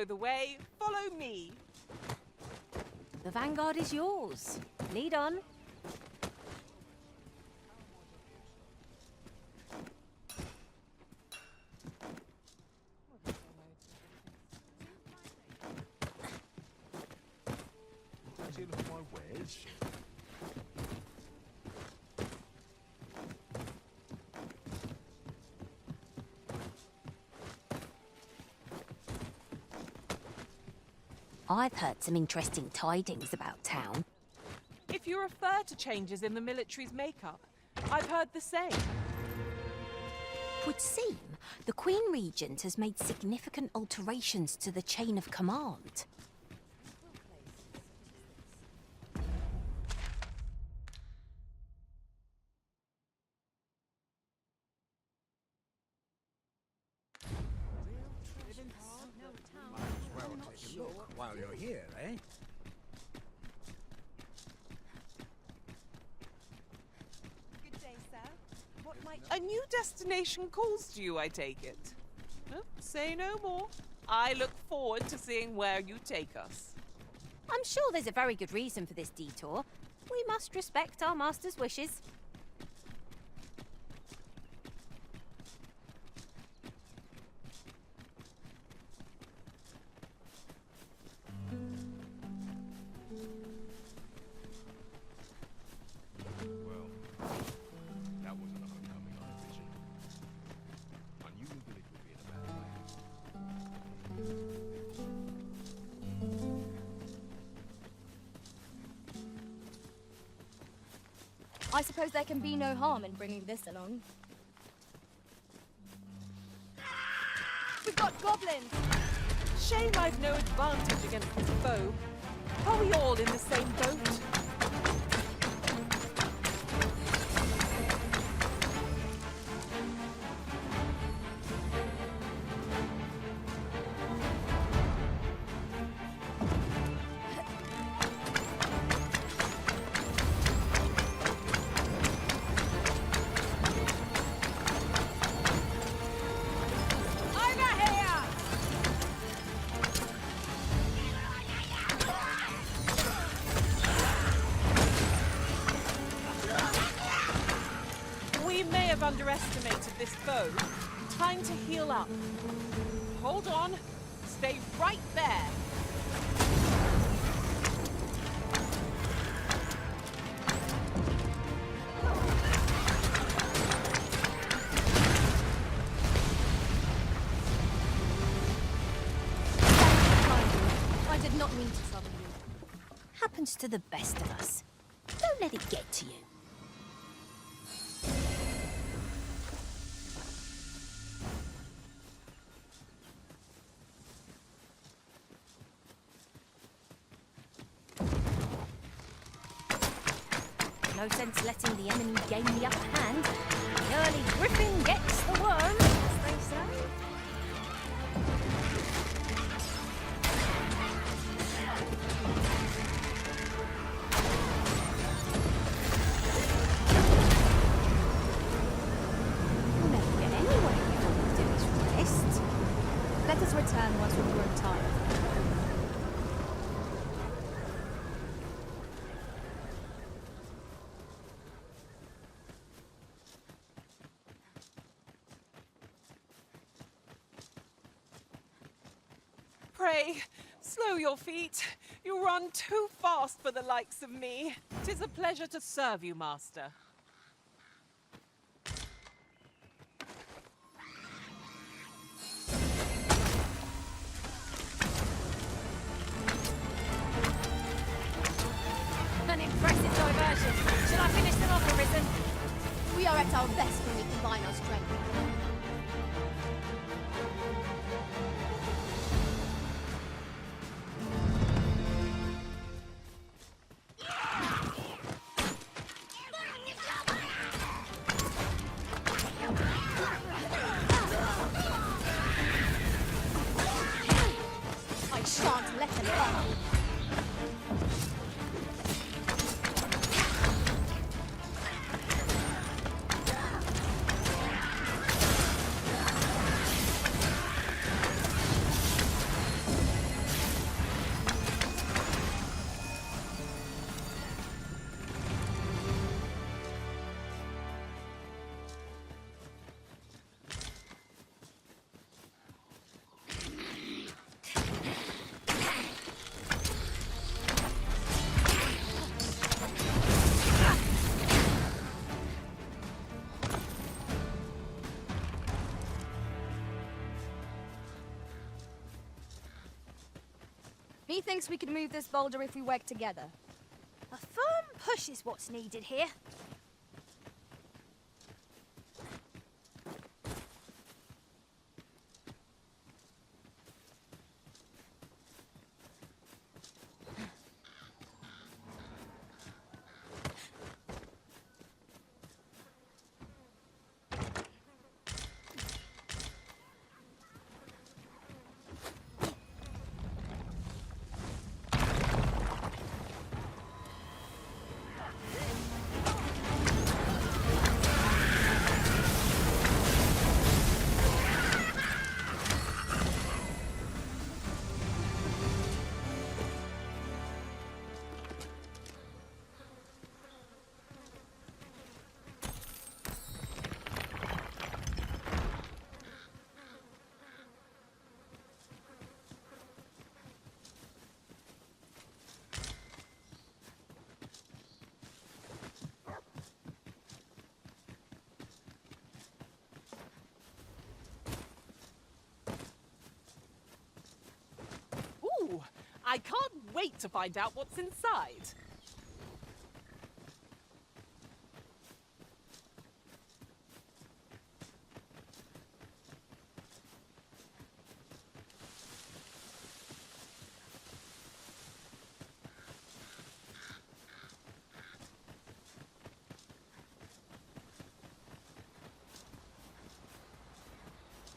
know the way. Follow me. The vanguard is yours. Lead on. I've heard some interesting tidings about town. If you refer to changes in the military's makeup, I've heard the same. Would seem the Queen Regent has made significant alterations to the chain of command. Look while you're here, eh? Good day, sir. What might... A new destination calls to you, I take it. Oh, say no more. I look forward to seeing where you take us. I'm sure there's a very good reason for this detour. We must respect our master's wishes. Well, that wasn't a homecoming I envisioned. I knew the village would be in a bad way. I suppose there can be no harm in bringing this along. We've got goblins! Shame I've no advantage against this foe. Are we all in the same boat? Underestimated this foe. Time to heal up. Hold on. Stay right there. I did not mean to trouble you. Happens to the best of us. Don't let it get to you. No sense letting the enemy gain the upper hand. The early griffin gets the worm, as they say. We'll never get anywhere if all we do is rest. Let us return once we've grown tired. Pray, slow your feet. You run too fast for the likes of me. 'Tis a pleasure to serve you, master. An impressive diversion. Shall I finish them off, Arisen? We are at our best when we combine our strength. I shan't let them off. He thinks we can move this boulder if we work together. A firm push is what's needed here. Ooh, I can't wait to find out what's inside.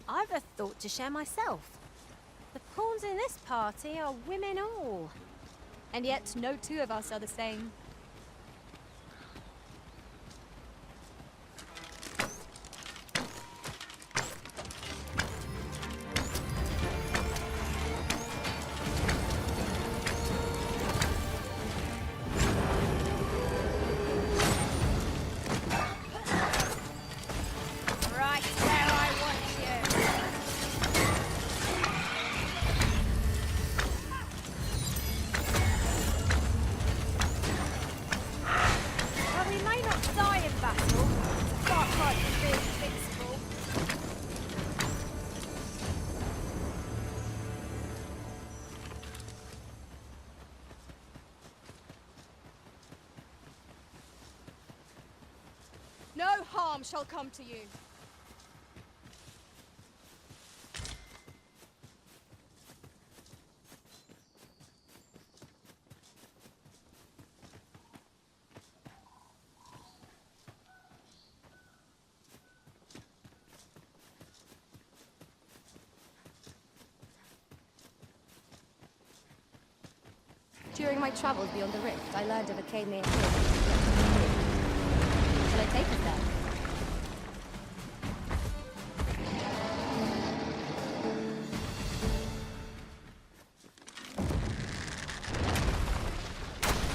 I've a thought to share myself. The pawns in this party are women all. And yet no two of us are the same. Right where I want you. Well, we may not die in battle. It's a far cry from being invincible. No harm shall come to you. During my travels beyond the rift, I learned of a cave near here. Shall I take us there?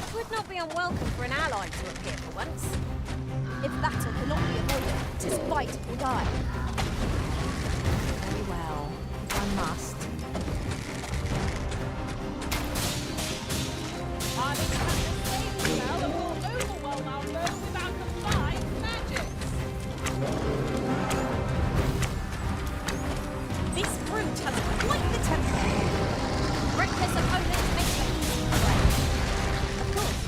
It would not be unwelcome for an ally to appear for once. If battle cannot be avoided, 'tis fight or die. Very well, if I must. I didn't have the same spell and will overwhelm our foe with our combined magics. This brute has quite the temper. Reckless opponent makes an easy prey. Of course.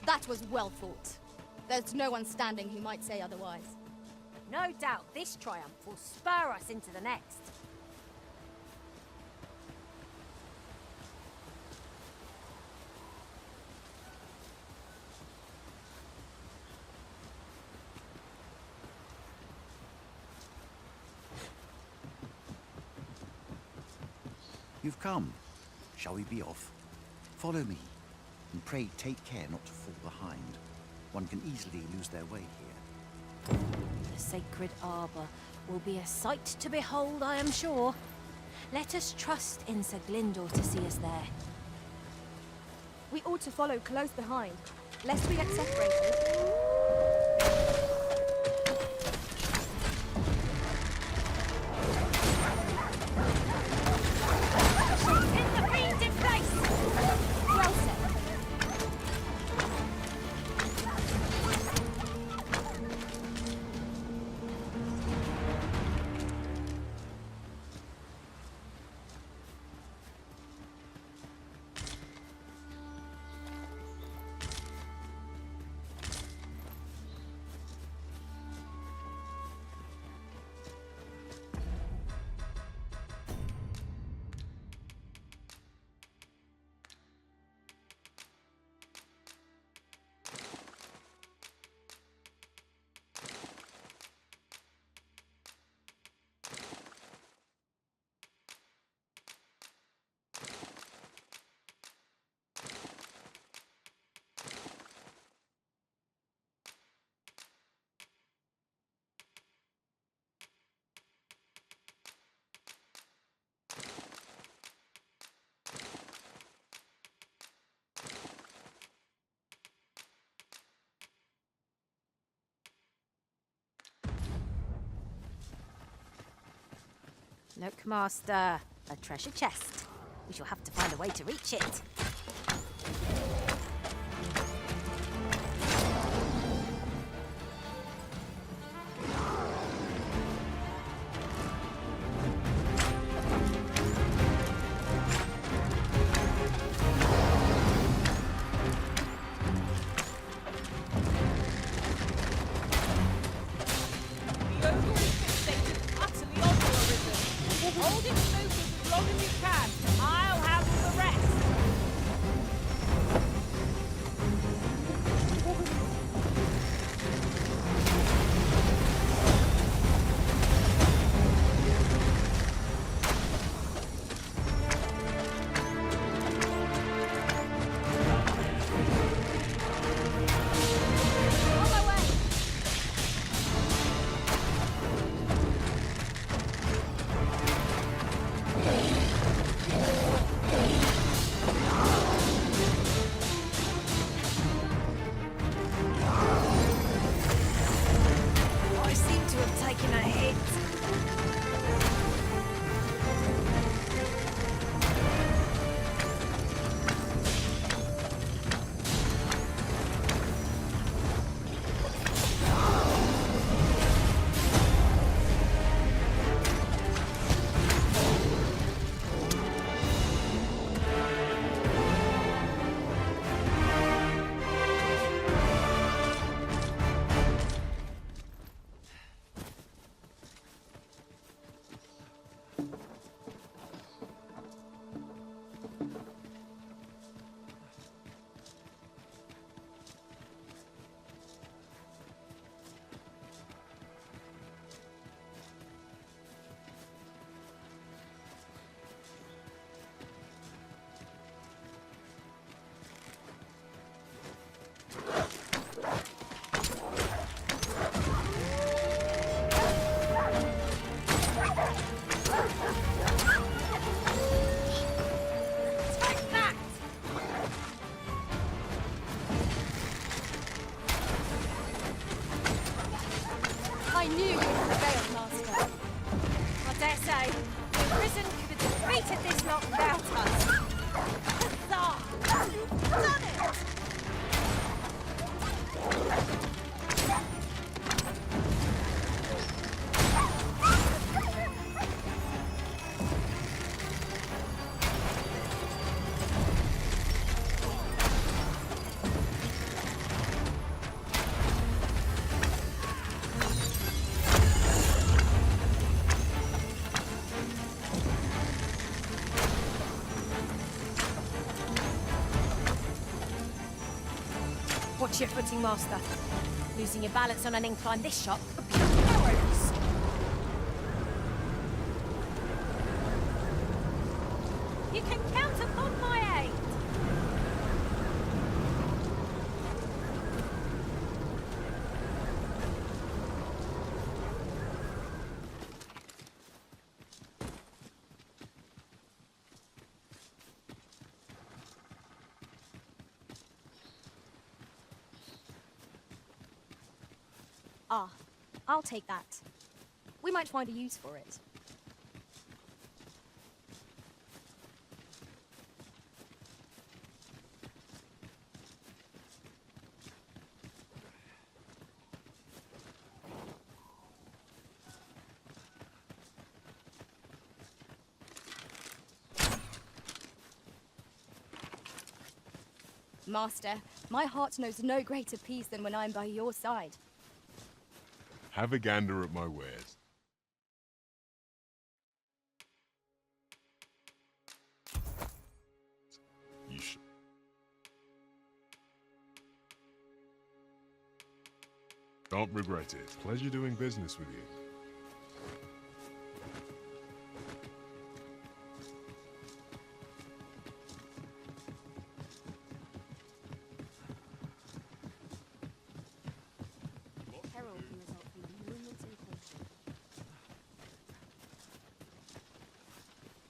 That was well fought. There's no one standing who might say otherwise. No doubt this triumph will spur us into the next. You've come. Shall we be off? Follow me, and pray take care not to fall behind. One can easily lose their way here. The sacred arbor will be a sight to behold, I am sure. Let us trust in Sir Glyndor to see us there. We ought to follow close behind, lest we get separated. Pin the fiend in place! Well said. Look, Master. A treasure chest. We shall have to find a way to reach it. The overall fixated utterly on your rhythm. Hold it focused as long as you can. I'll handle the rest. On my way! I seem to have taken a hit. Take that! I knew you prevailed, Master. I dare say, the Risen could have defeated this lot without us. Huzzah! You've done it! Watch your footing, Master. Losing your balance on an incline this shot could be perilous. You can count upon my aid. Ah, I'll take that. We might find a use for it. Master, my heart knows no greater peace than when I'm by your side. Have a gander at my wares. You sh- Don't regret it. Pleasure doing business with you. Peril can result from the movements and caution.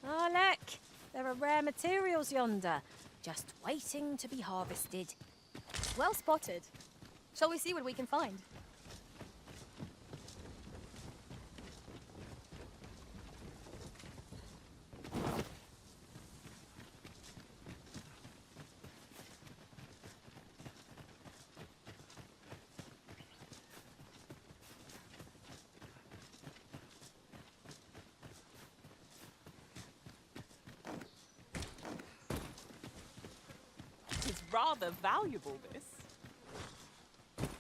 Oh, look! There are rare materials yonder, just waiting to be harvested. Well spotted. Shall we see what we can find? It's rather valuable, this.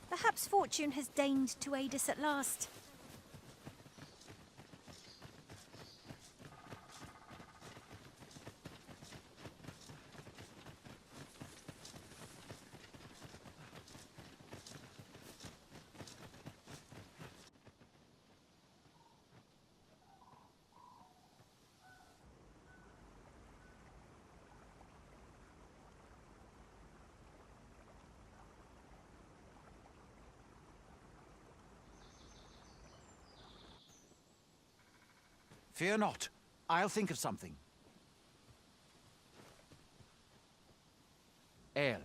Perhaps fortune has deigned to aid us at last. Fear not. I'll think of something. El,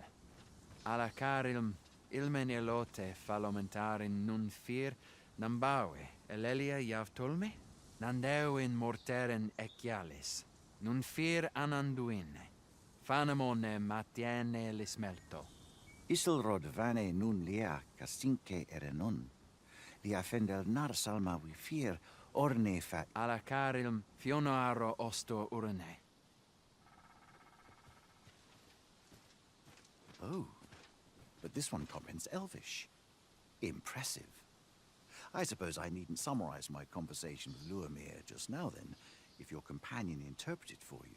alla carilm, ilmen elote falomentarin nun fir, nambawe, elelia javtolme, nandeuin morteren ecialis, nun fir ananduine, fanamone matiene lismelto. Isilrod vane nun lia casinque erenon. Lia fendel nar salma vi fir orne fa... Alla carilm fionoaro osto urne. Oh, but this one comments Elvish. Impressive. I suppose I needn't summarize my conversation with Luamir just now then, if your companion interpreted for you.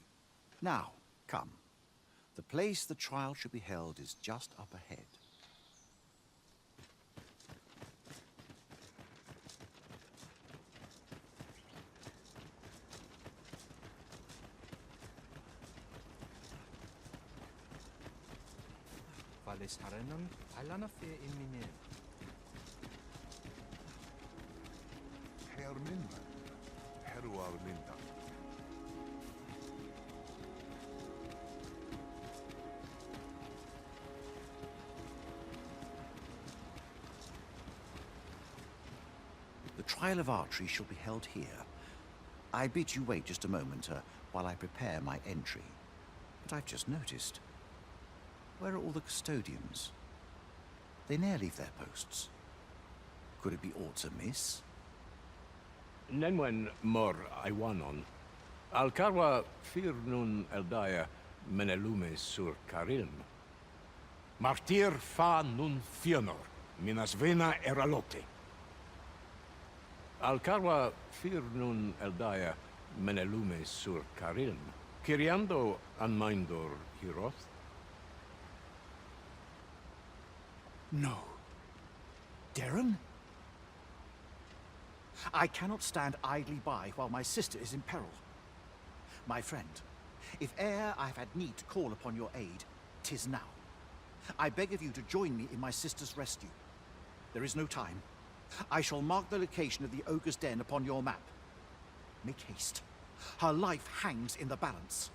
Now, come. The place the trial should be held is just up ahead. Valis harenon, alana fe imine. Herminman. Herual minta. The trial of archery shall be held here. I bid you wait just a moment while I prepare my entry. But I've just noticed. Where are all the custodians? They ne'er leave their posts. Could it be aught amiss? Nenwen mor Iwanon. Alcarwa fir nun eldaya menelume sur carilm. Martir fa nun fionor, minas vena eralote. Alcarwa fir nun eldaya menelume sur carilm. Kiriando anmindor hiroth. No. Darren? I cannot stand idly by while my sister is in peril. My friend, if e'er I have had need to call upon your aid, 'tis now. I beg of you to join me in my sister's rescue. There is no time. I shall mark the location of the ogre's den upon your map. Make haste. Her life hangs in the balance.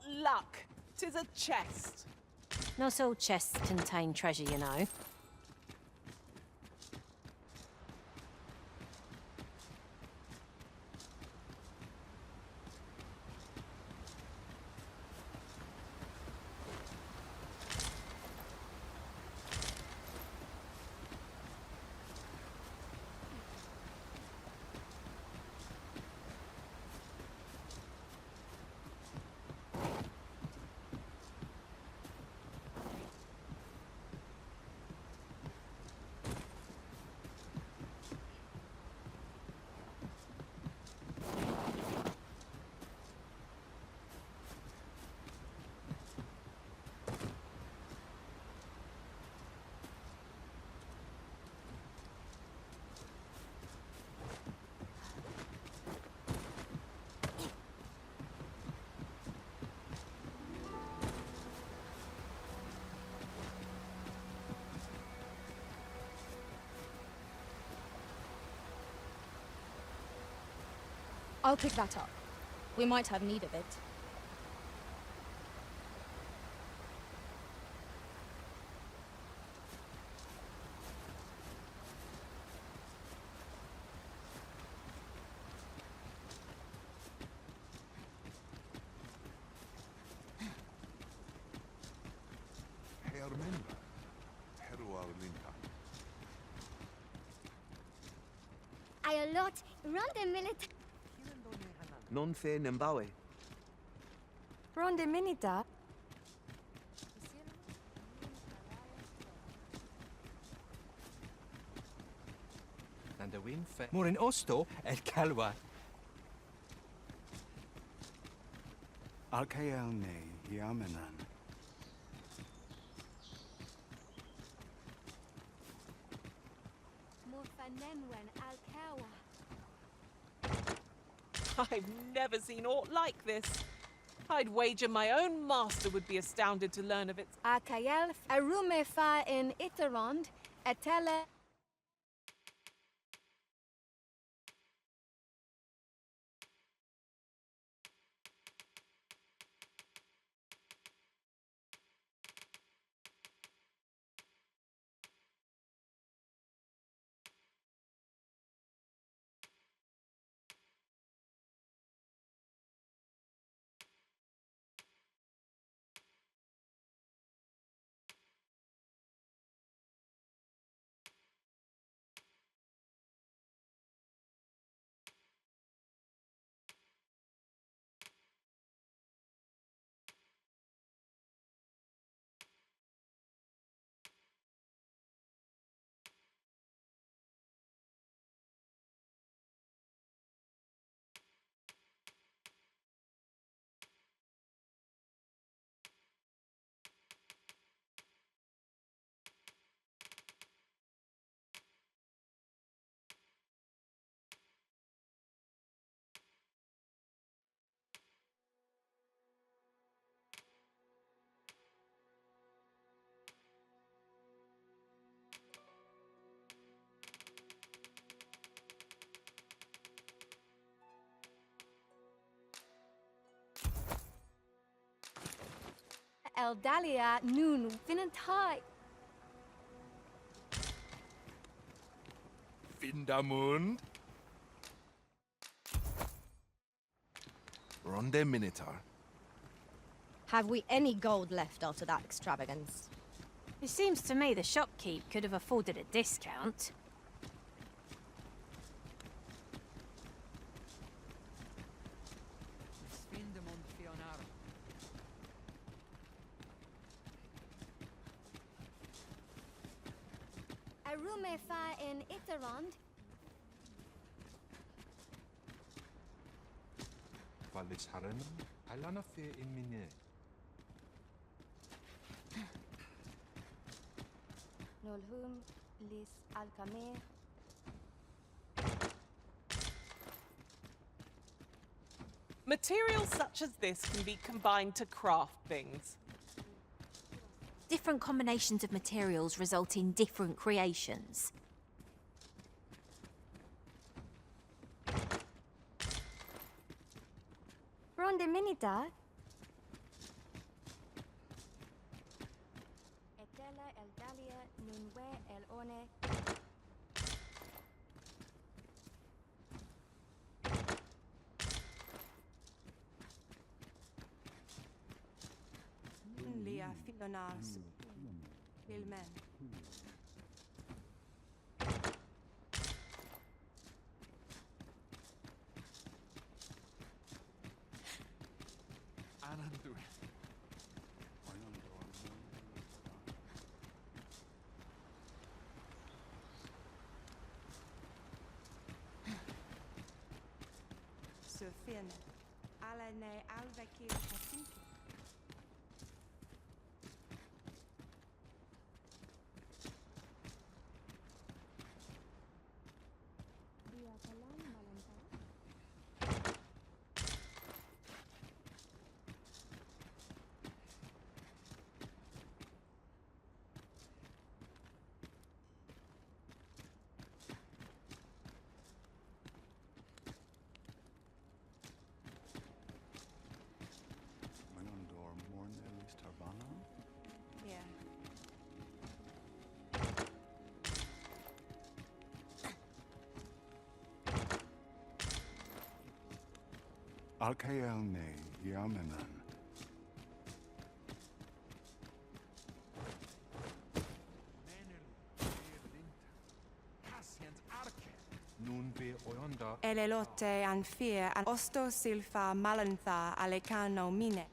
luck! 'Tis a chest. Not all chests contain treasure, you know. I'll pick that up. We might have need of it. Hermenda. Heruar Linka. Ayolot, ronde minute. Non fe Nembawe. Ronde minita. And the wind fe... Morin Osto, El Calwa. Alkaelne Yamenan. Morfanemwen Alkawa. I've never seen aught like this. I'd wager my own master would be astounded to learn of its... Akael arume fa in Iterond, etele. Eldalia nun finentai. Vindamund. Ronde Minotaur. Have we any gold left after that extravagance? It seems to me the shopkeep could have afforded a discount. Arume fa in Iterond. Valis Harenum, Alana fe in Mine. Nolhum lis alcame. Materials such as this can be combined to craft things. Different combinations of materials result in different creations. Ronde minita. Nunwe el one. Lia Fionas. Ilmen. Anandu. Sufin. Alane Alvekir Hasinki. Dia kalan malanta. Menondor morn elis tarbana. Yeah. Alkael ne Yamenan. Nun ve oionda. Elelote an fear an osto silfa malantha alecano mine.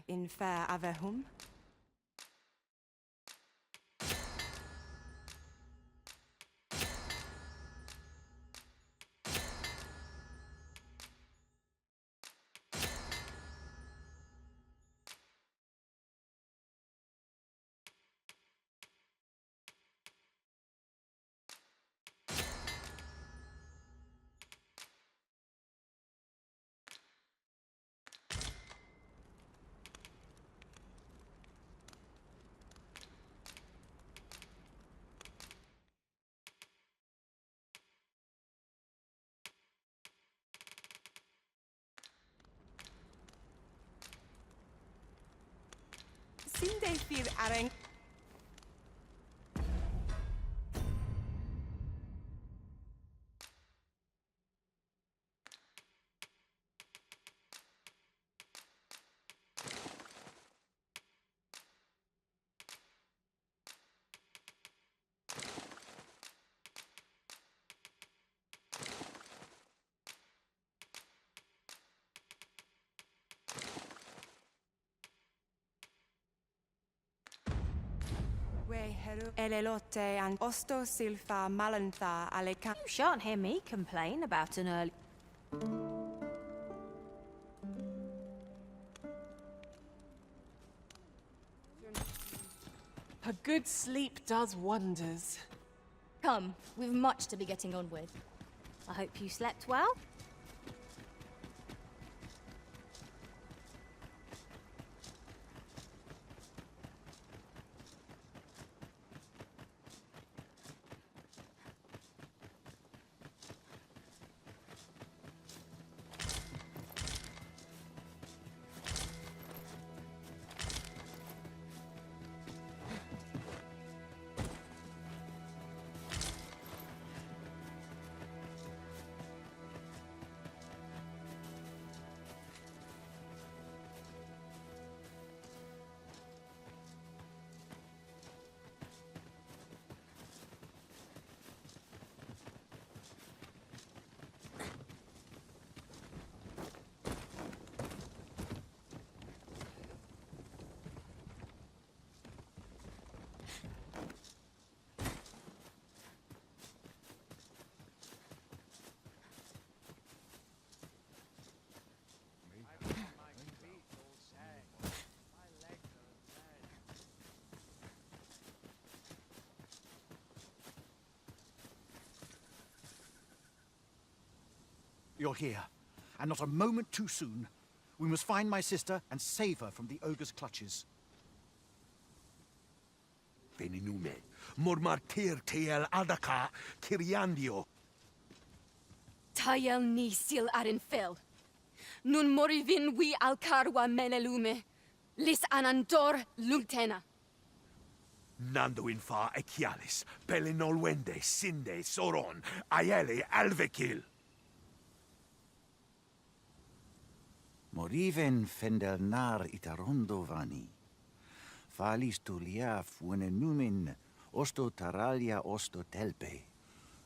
In fair avehum. Sinde fir areng. Elelote and osto silfa malantha alecan. You shan't hear me complain about an early... A good sleep does wonders. Come, we've much to be getting on with. I hope you slept well. You're here, and not a moment too soon. We must find my sister and save her from the ogre's clutches. Veninume, mormartir teel adaka, kiriandio. Tayel ni sil arin fel. Nun morivin wi alcarwa menelume. Lis anandor lultena. Nando infa echialis, pelinolwende, sinde, soron, aiele, alvekil. Moriven fendelnar itarondo vani. Falis tulia fuenenumin, osto taralia osto telpe.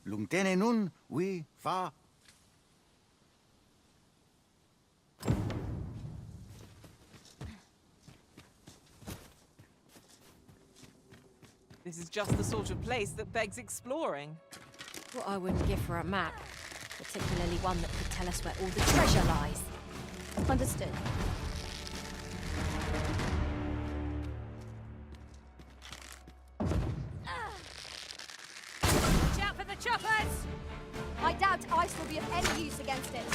Lungtene nun, we fa. This is just the sort of place that begs exploring. What I wouldn't give for a map, particularly one that could tell us where all the treasure lies. Understood. Watch out for the choppers! I doubt ice will be of any use against it.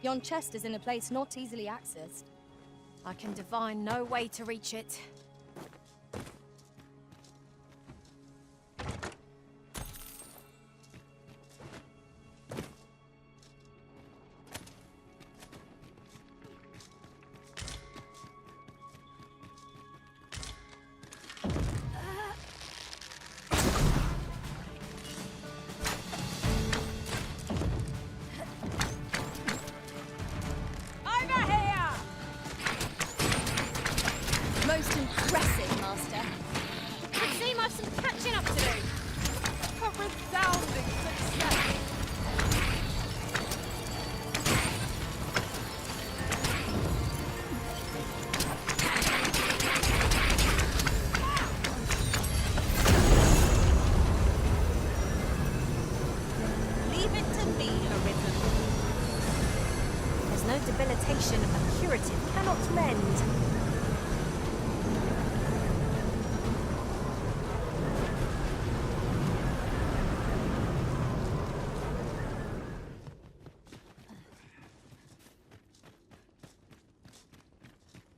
Yon chest is in a place not easily accessed. I can divine no way to reach it. Most impressive, Master. It seems I've some catching up to do. A resounding success. Leave it to me, Arisen. There's no debilitation a curative cannot mend.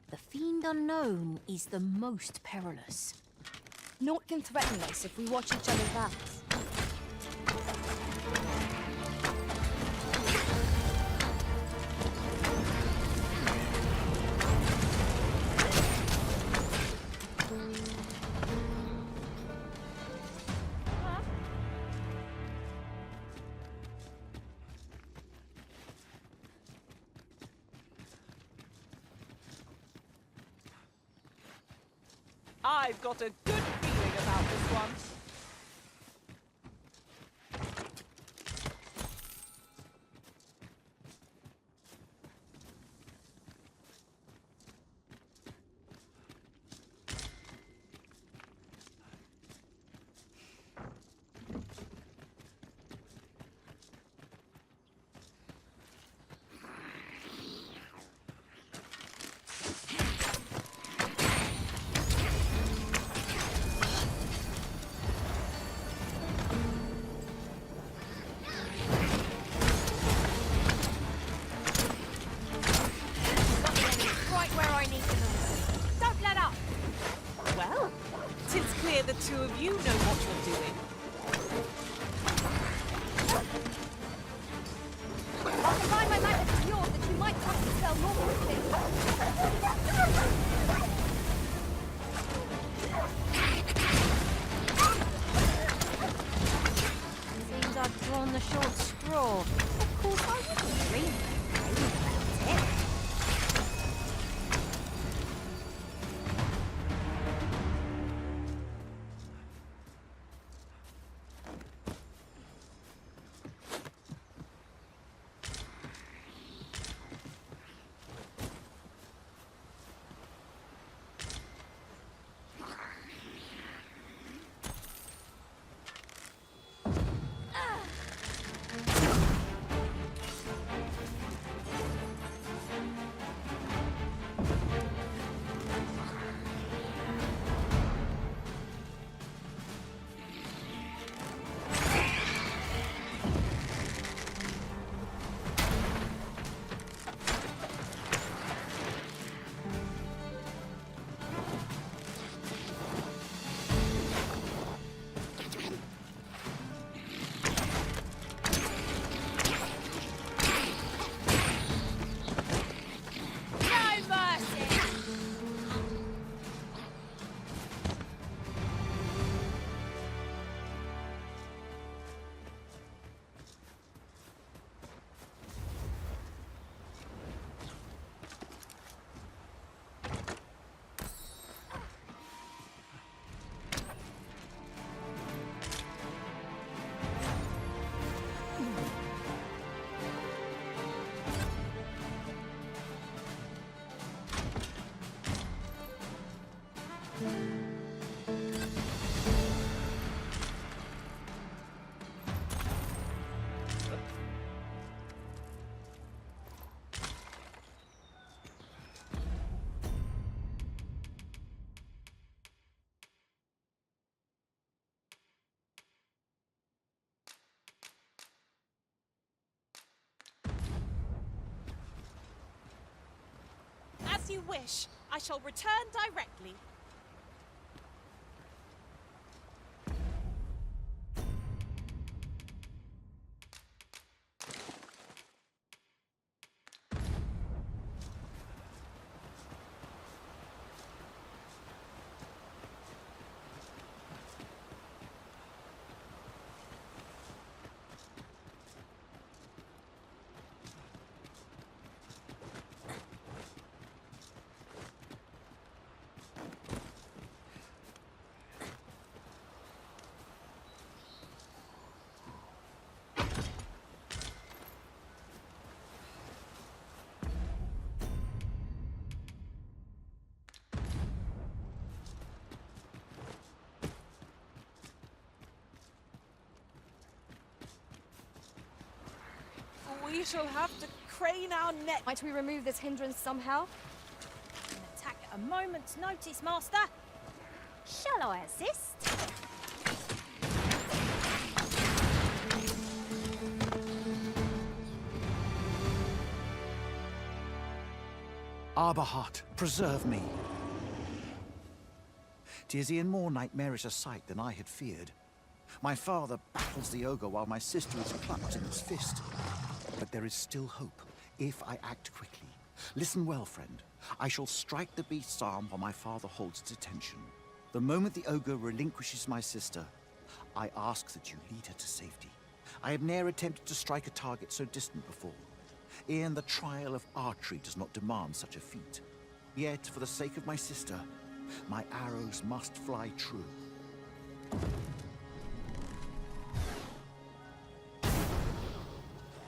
The fiend unknown is the most perilous. Naught can threaten us if we watch each other's backs. I've got a good feeling about this one. The two of you know what you're doing. I'll combine my magic with yours that you might cast the spell more quickly. Seems I've drawn the short straw. Of course, I wouldn't dream of complaining about it. As you wish. I shall return directly. We shall have to crane our neck. Might we remove this hindrance somehow? An attack at a moment's notice, Master. Shall I assist? Arborheart, preserve me. 'Tis e'en more nightmarish a sight than I had feared. My father battles the ogre while my sister is clutched in its fist. But there is still hope, if I act quickly. Listen well, friend. I shall strike the beast's arm while my father holds its attention. The moment the ogre relinquishes my sister, I ask that you lead her to safety. I have ne'er attempted to strike a target so distant before. E'en the trial of archery does not demand such a feat. Yet, for the sake of my sister, my arrows must fly true.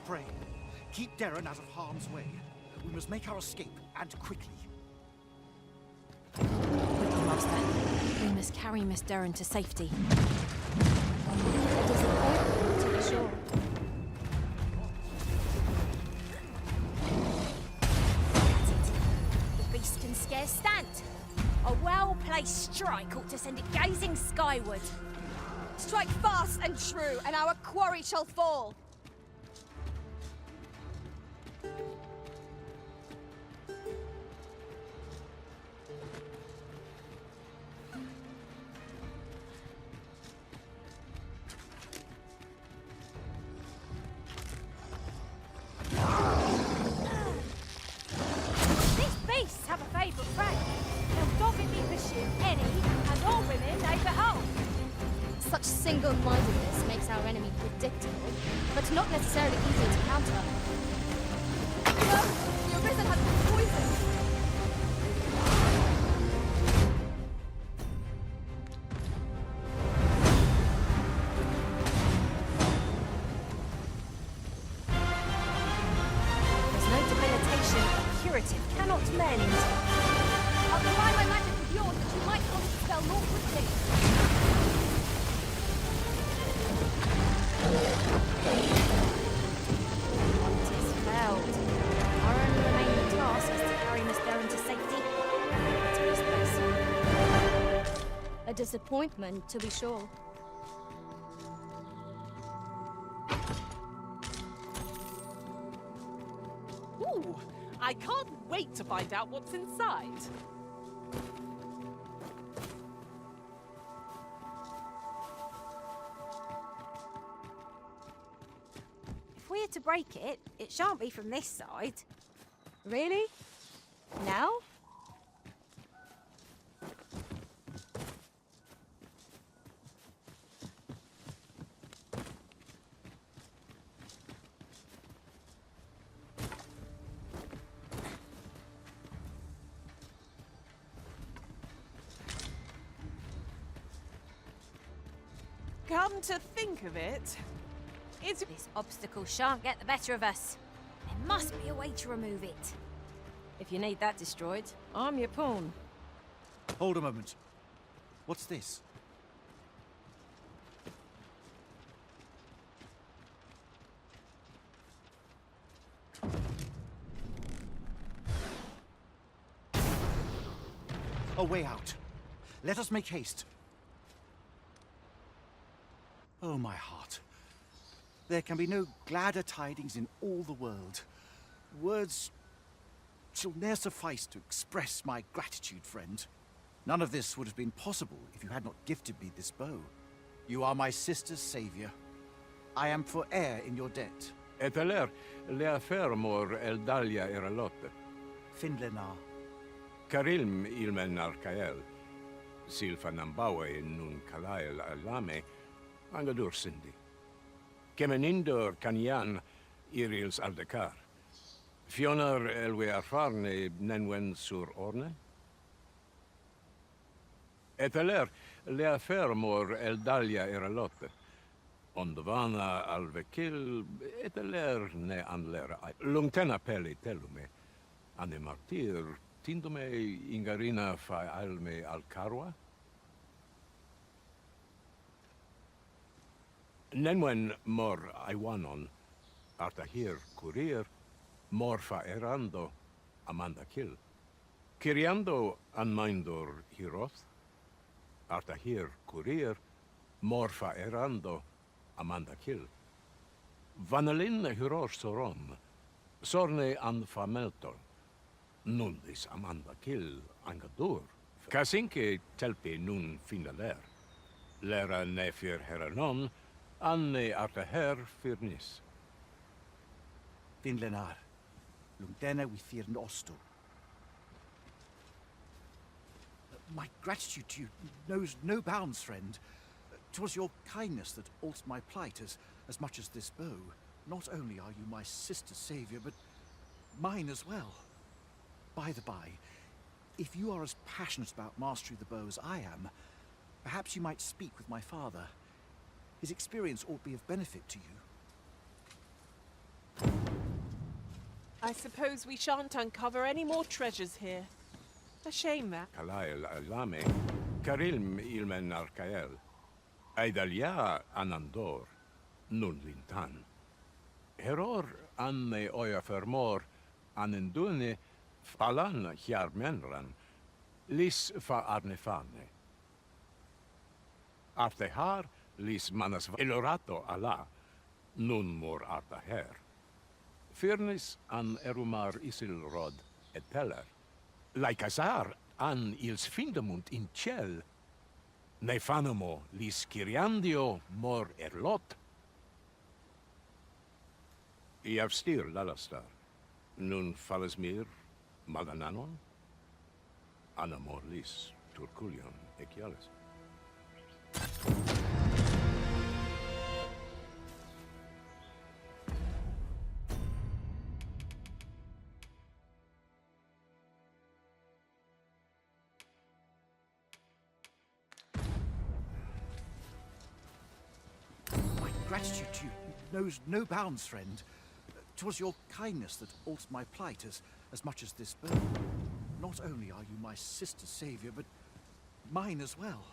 Pray, keep Darren out of harm's way. We must make our escape, and quickly. Quickly, Master. We must carry Miss Durran to safety. It is important to be sure. That's it. The beast can scarce stand. A well-placed strike ought to send it gazing skyward. Strike fast and true, and our quarry shall fall. These beasts have a favourite friend. They'll doggedly pursue any and all women they behold. Such single-mindedness makes our enemy predictable, but not necessarily easy to counter. No! The Arisen has been poisoned! There's no debilitation a curative cannot mend. I'll combine my magic with yours that you might cast the spell more quickly. It is failed. Our only remaining task is to carry Miss Durran to safety. To this place. A disappointment, to be sure. Ooh, I can't wait to find out what's inside. If we are to break it, it shan't be from this side. Really? Now? Come to think of it, it's... This obstacle shan't get the better of us. There must be a way to remove it. If you need that destroyed, I'm your pawn. Hold a moment. What's this? A way out. Let us make haste. Oh, my heart. There can be no gladder tidings in all the world. Words shall ne'er suffice to express my gratitude, friend. None of this would have been possible if you had not gifted me this bow. You are my sister's savior. I am for heir in your debt. Eteler, lea fermor eldalia eralotte. Finlenar. Karilm ilmen arkael. Silfa nambawe nun kalael alame. Angadur sindi. Kemenindor kanian irils aldekar. Fionar elwe arfarne nenwen sur orne? Eteler, lea fermor eldalia eralotte. Ondovana alvekil, eteler ne anlera. Lungtena peli telume. Ane martir, tindume ingarina fa alme alcarwa? Nenwen mor aiwanon, artahir curir, morfa erando, amanda kill. Kiriando anmindor hiroth, artahir curir, morfa erando, amanda kill. Vanelin hiror soron, sorne an fameltol, nundis amanda kill angadur. Kasinke telpi nun finaler, lera nefir heranon, anne artaher firnis. Finlenar. Lungdena we fear osto. My gratitude to you knows no bounds, friend. 'Twas your kindness that altered my plight as much as this bow. Not only are you my sister's savior, but mine as well. By the by, if you are as passionate about mastery of the bow as I am, perhaps you might speak with my father. His experience ought to be of benefit to you. I suppose we shan't uncover any more treasures here. A shame that. Kalael alame, karilm ilmen arkael. Aidalia anandor, nun lintan. Heror anne oia fermor, anendune, falan hjarmenran, lis fa arnefane. Artehar, lis manas elorato ala, nun mor artaher. Firnis an erumar isilrod et peller. Laicasar an ils findamunt in ciel. Nefanamo lis Kyriandio mor erlot. Iavstir lalastar. Nun falesmir magananon. Anamor lis turculion ecialis. Gratitude to you knows no bounds, friend. 'Twas your kindness that altered my plight as much as this bow. Not only are you my sister's savior, but mine as well.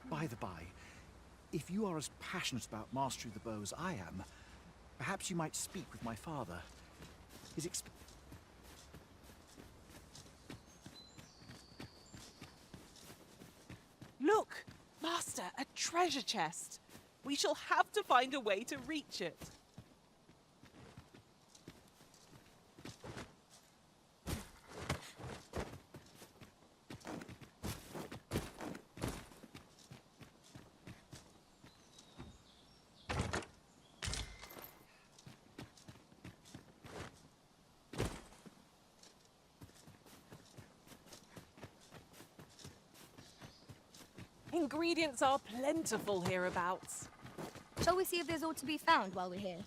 By the by, if you are as passionate about mastery of the bow as I am, perhaps you might speak with my father. His Look, Master, a treasure chest. We shall have to find a way to reach it. Ingredients are plentiful hereabouts. Shall we see if there's aught to be found while we're here?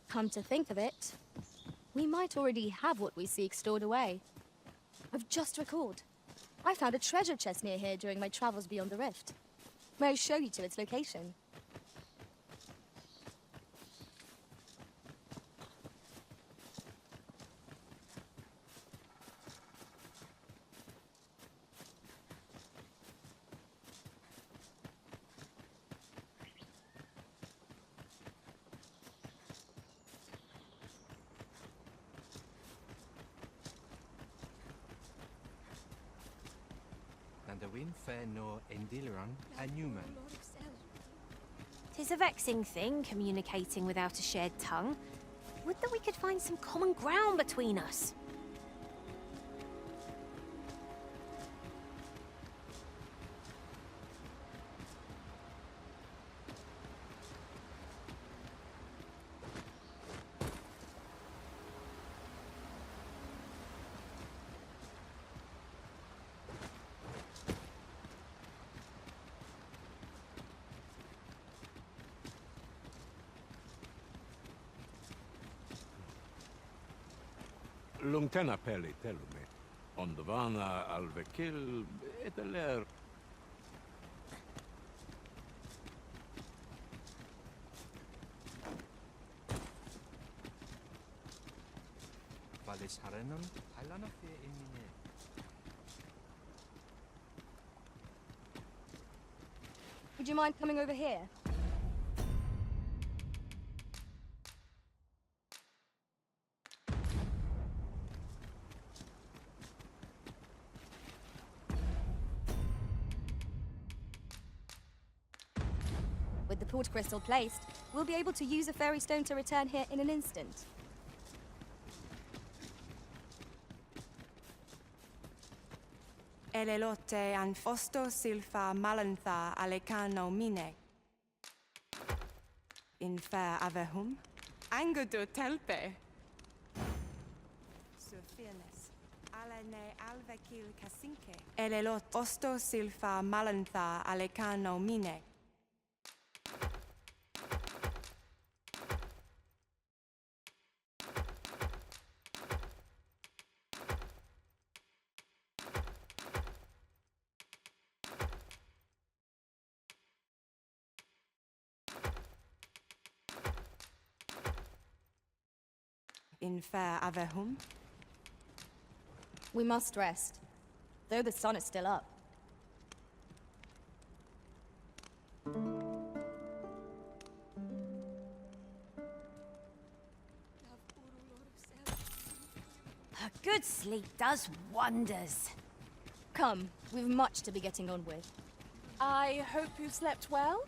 Come to think of it, we might already have what we seek stored away. I've just recalled. I found a treasure chest near here during my travels beyond the rift. May I show you to its location? And the wind fair no Endileran a Newman. 'Tis a vexing thing, communicating without a shared tongue. Would that we could find some common ground between us. Lungtena peli telume. Ondvana alvekil eteler. Valis Harenon, Halana fe Emine. Would you mind coming over here? With the port crystal placed, we'll be able to use a fairy stone to return here in an instant. Elelote an fosto silfa malantha alecano mine. In fair avehum. Angudo telpe. Sophianes. Alene alvekil kasinke. Elelot osto silfa malantha alecano mine. In fair avehum. We must rest, though the sun is still up. A good sleep does wonders. Come, we've much to be getting on with. I hope you slept well?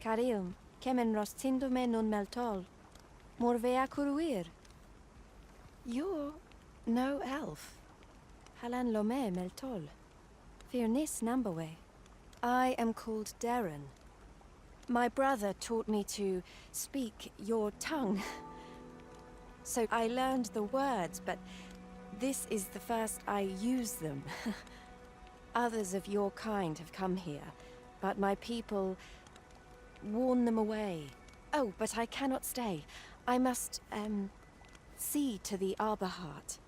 Carium, kemen rostindume non meltol. Morvea curuir. You're no elf. Halan lome meltol. Firnis nambawe. I am called Darren. My brother taught me to speak your tongue. So I learned the words, but this is the first I use them. Others of your kind have come here, but my people warn them away. Oh, but I cannot stay. I must, see to the Arbor Heart.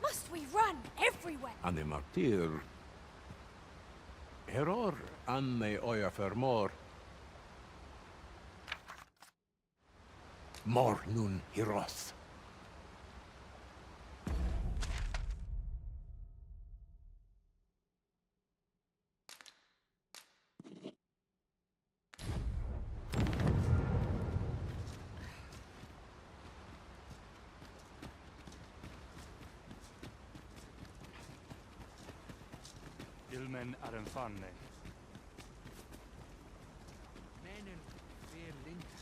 Must we run everywhere? Ane martir. Heror anne oja fermor. Mor nun hiroth. Ilmen arenfanne. Menen fear linta.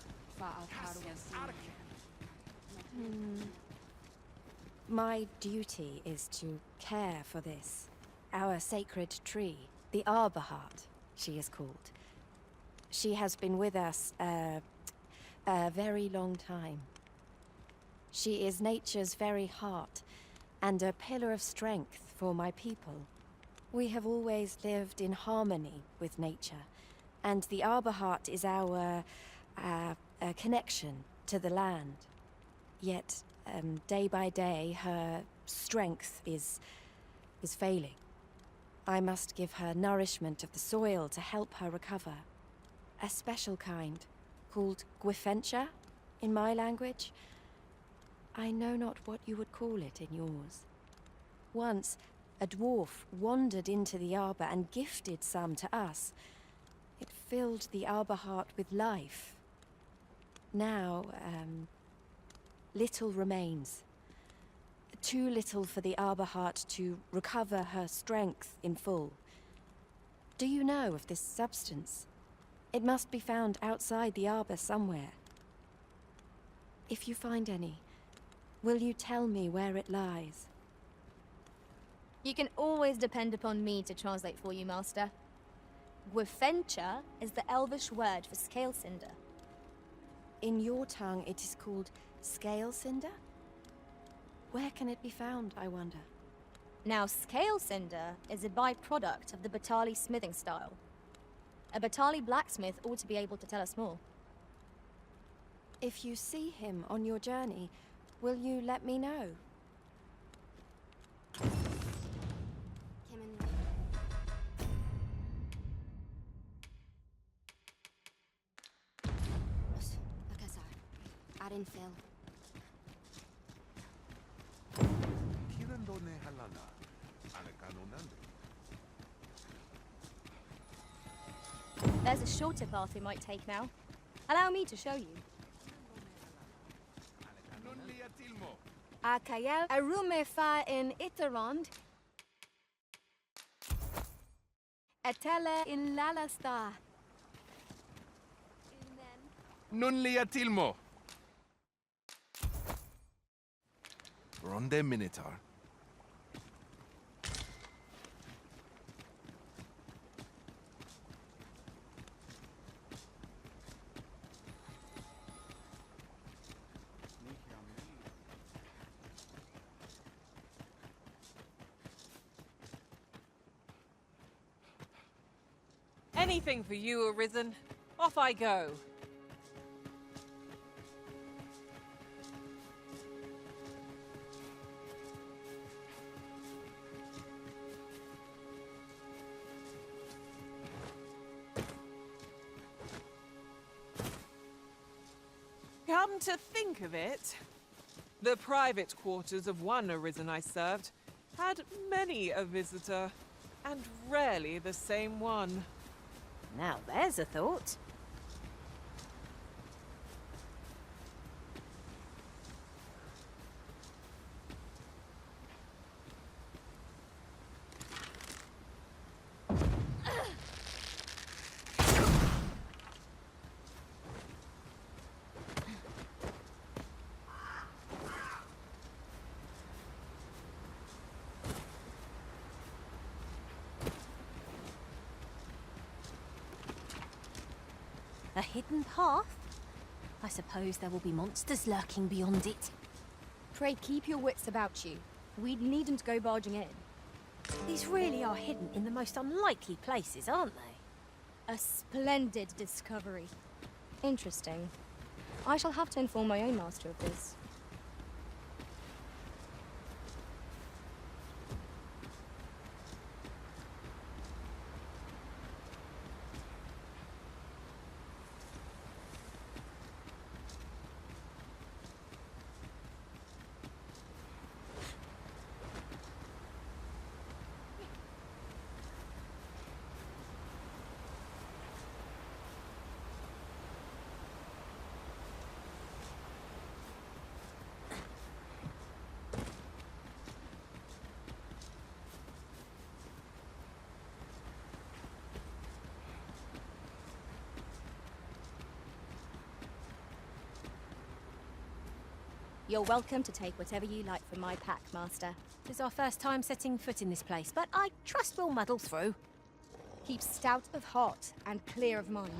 My duty is to care for this, our sacred tree, the Arbor Heart, she is called. She has been with us a very long time. She is nature's very heart, and a pillar of strength for my people. We have always lived in harmony with nature, and the Arbor Heart is our connection to the land. Yet, day by day, her strength is failing. I must give her nourishment of the soil to help her recover. A special kind, called Gwifencha in my language. I know not what you would call it in yours. Once, a dwarf wandered into the arbor and gifted some to us. It filled the Arbor Heart with life. Now, little remains. Too little for the Arbor Heart to recover her strength in full. Do you know of this substance? It must be found outside the arbor somewhere. If you find any, will you tell me where it lies? You can always depend upon me to translate for you, Master. Gwifencha is the Elvish word for scale cinder. In your tongue, it is called scale cinder? Where can it be found, I wonder? Now, scale cinder is a byproduct of the Batali smithing style. A Batali blacksmith ought to be able to tell us more. If you see him on your journey, will you let me know? There's a shorter path we might take now. Allow me to show you. Akayel arume fa in Itarond. Etele in Lalasta. Non liatilmo. Ronde Minotaur. Anything for you, Arisen. Off I go. Come to think of it, the private quarters of one Arisen I served had many a visitor, and rarely the same one. Now there's a thought. A hidden path? I suppose there will be monsters lurking beyond it. Pray keep your wits about you. We needn't go barging in. These really are hidden in the most unlikely places, aren't they? A splendid discovery. Interesting. I shall have to inform my own master of this. You're welcome to take whatever you like from my pack, Master. It's our first time setting foot in this place, but I trust we'll muddle through. Keep stout of heart and clear of mind.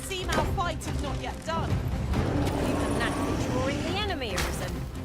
seem our fight is not yet done. Even that drawing the enemy arisen.